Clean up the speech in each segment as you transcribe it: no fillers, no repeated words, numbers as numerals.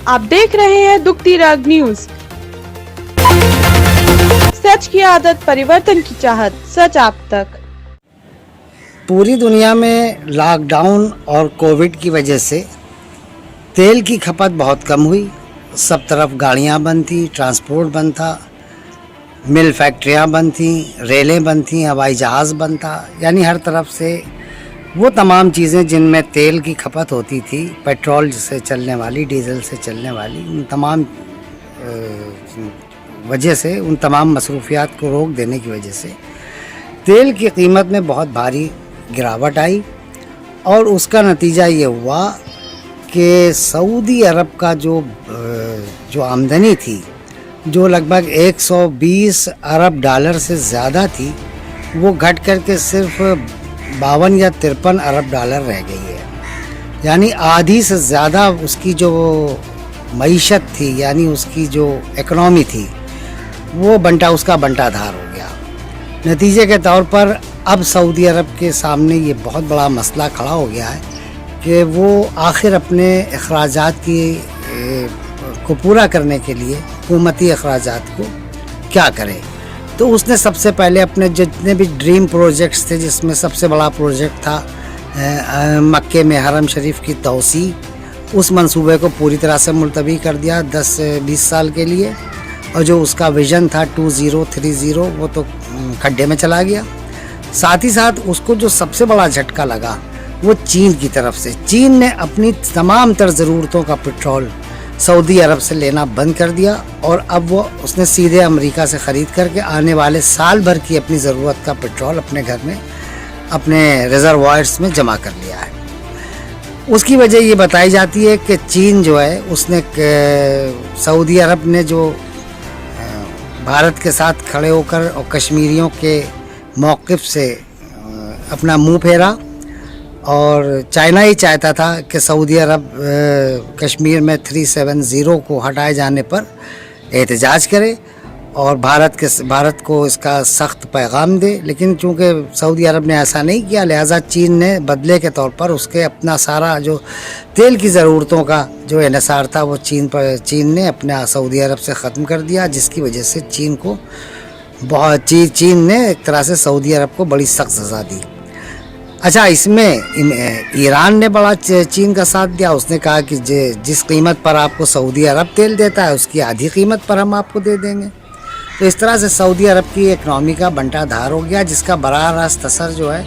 आप देख रहे हैं दुखती रग न्यूज। सच की आदत, परिवर्तन की चाहत, सच आप तक। पूरी दुनिया में लॉकडाउन और कोविड की वजह से तेल की खपत बहुत कम हुई। सब तरफ गाड़ियां बंद थी, ट्रांसपोर्ट बंद था, मिल फैक्ट्रियां बंद थी, रेलें बंद थी, हवाई जहाज़ बंद था। यानी हर तरफ से वो तमाम चीज़ें जिनमें तेल की खपत होती थी, पेट्रोल से चलने वाली, डीजल से चलने वाली, उन तमाम वजह से, उन तमाम मसरूफियात को रोक देने की वजह से तेल की कीमत में बहुत भारी गिरावट आई। और उसका नतीजा ये हुआ कि सऊदी अरब का जो आमदनी थी, जो लगभग 120 अरब डॉलर से ज़्यादा थी, वो घट कर के सिर्फ 52 या 53 अरब डॉलर रह गई है। यानी आधी से ज़्यादा उसकी जो मईशत थी, यानी उसकी जो इकनॉमी थी, वो उसका बंटाधार हो गया। नतीजे के तौर पर अब सऊदी अरब के सामने ये बहुत बड़ा मसला खड़ा हो गया है कि वो आखिर अपने अखराजात को पूरा करने के लिए हुकूमती अखराजात को क्या करे। तो उसने सबसे पहले अपने जितने भी ड्रीम प्रोजेक्ट्स थे, जिसमें सबसे बड़ा प्रोजेक्ट था मक्के में हरम शरीफ की तोसी, उस मंसूबे को पूरी तरह से मुलतवी कर दिया 10-20 साल के लिए। और जो उसका विज़न था 2030, वो तो खड्डे में चला गया। साथ ही साथ उसको जो सबसे बड़ा झटका लगा वो चीन की तरफ से। चीन ने अपनी तमाम तर ज़रूरतों का पेट्रोल सऊदी अरब से लेना बंद कर दिया और अब उसने सीधे अमेरिका से ख़रीद करके आने वाले साल भर की अपनी ज़रूरत का पेट्रोल अपने घर में, अपने रिजर्वायर्स में जमा कर लिया है। उसकी वजह ये बताई जाती है कि चीन जो है, उसने सऊदी अरब ने जो भारत के साथ खड़े होकर और कश्मीरियों के मौक़िफ़ से अपना मुंह फेरा। और चाइना ही चाहता था कि सऊदी अरब कश्मीर में 370 को हटाए जाने पर एहतजाज करे और भारत को इसका सख्त पैगाम दे। लेकिन चूंकि सऊदी अरब ने ऐसा नहीं किया, लिहाजा चीन ने बदले के तौर पर उसके अपना सारा जो तेल की ज़रूरतों का जो इन्हिसार था, वो चीन ने अपना सऊदी अरब से ख़त्म कर दिया, जिसकी वजह से चीन ने एक तरह से सऊदी अरब को बड़ी सख्त सज़ा दी। अच्छा, इसमें ईरान ने बड़ा चीन का साथ दिया। उसने कहा कि जिस कीमत पर आपको सऊदी अरब तेल देता है, उसकी आधी कीमत पर हम आपको दे देंगे। तो इस तरह से सऊदी अरब की इकनॉमी का बंटाधार हो गया, जिसका बराह रास्त असर जो है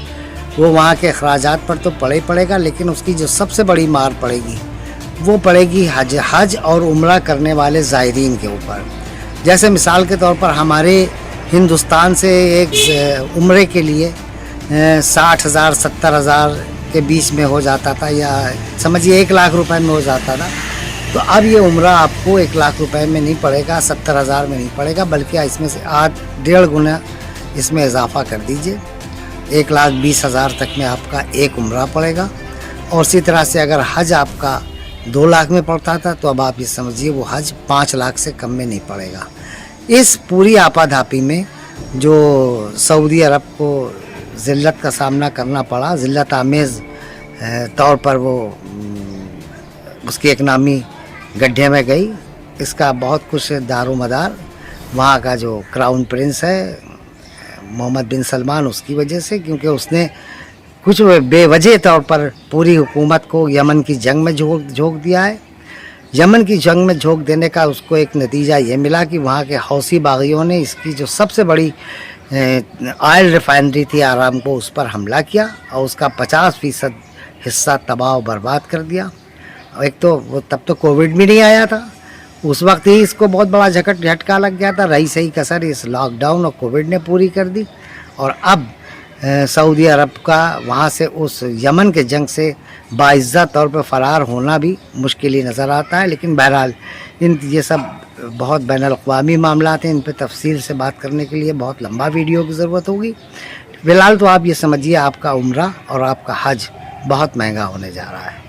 वो वहाँ के अखराजात पर तो पड़ेगा, लेकिन उसकी जो सबसे बड़ी मार पड़ेगी वो पड़ेगी हज और उम्रा करने वाले ज़ायरीन के ऊपर। जैसे मिसाल के तौर पर हमारे हिंदुस्तान से एक उम्रे के लिए 60,000 70,000 के बीच में हो जाता था, या समझिए 1 लाख रुपए में हो जाता था। तो अब ये उम्रा आपको 1 लाख रुपए में नहीं पड़ेगा, 70,000 में नहीं पड़ेगा, बल्कि इसमें से 1.5 गुना इसमें इजाफा कर दीजिए, 1,20,000 तक में आपका एक उम्रा पड़ेगा। और इसी तरह से अगर हज आपका 2 लाख में पड़ता था, तो अब आप ये समझिए वो हज 5 लाख से कम में नहीं पड़ेगा। इस पूरी आपाधापी में जो सऊदी अरब को ज़िल्लत का सामना करना पड़ा, ज़िल्लत आमेज़ तौर पर वो उसकी इकनॉमी गड्ढे में गई, इसका बहुत कुछ दारोमदार वहाँ का जो क्राउन प्रिंस है मोहम्मद बिन सलमान, उसकी वजह से, क्योंकि उसने कुछ बेवजह तौर पर पूरी हुकूमत को यमन की जंग में झोंक दिया है। यमन की जंग में झोंक देने का उसको एक नतीजा ये मिला कि वहाँ के हौसी बागियों ने इसकी जो सबसे बड़ी ऑयल रिफाइनरी थी आरामको, उस पर हमला किया और उसका 50% हिस्सा तबाह बर्बाद कर दिया। एक तो वो तब तो कोविड भी नहीं आया था, उस वक्त ही इसको बहुत बड़ा झटका लग गया था। रही सही कसर इस लॉकडाउन और कोविड ने पूरी कर दी। और अब सऊदी अरब का वहाँ से उस यमन के जंग से बाइज़्ज़त तौर पर फ़रार होना भी मुश्किल ही नज़र आता है। लेकिन बहरहाल ये सब बहुत बैनुल-अक़वामी मामलात हैं, इन पर तफसील से बात करने के लिए बहुत लंबा वीडियो की ज़रूरत होगी। फ़िलहाल तो आप ये समझिए आपका उम्रा और आपका हज बहुत महंगा होने जा रहा है।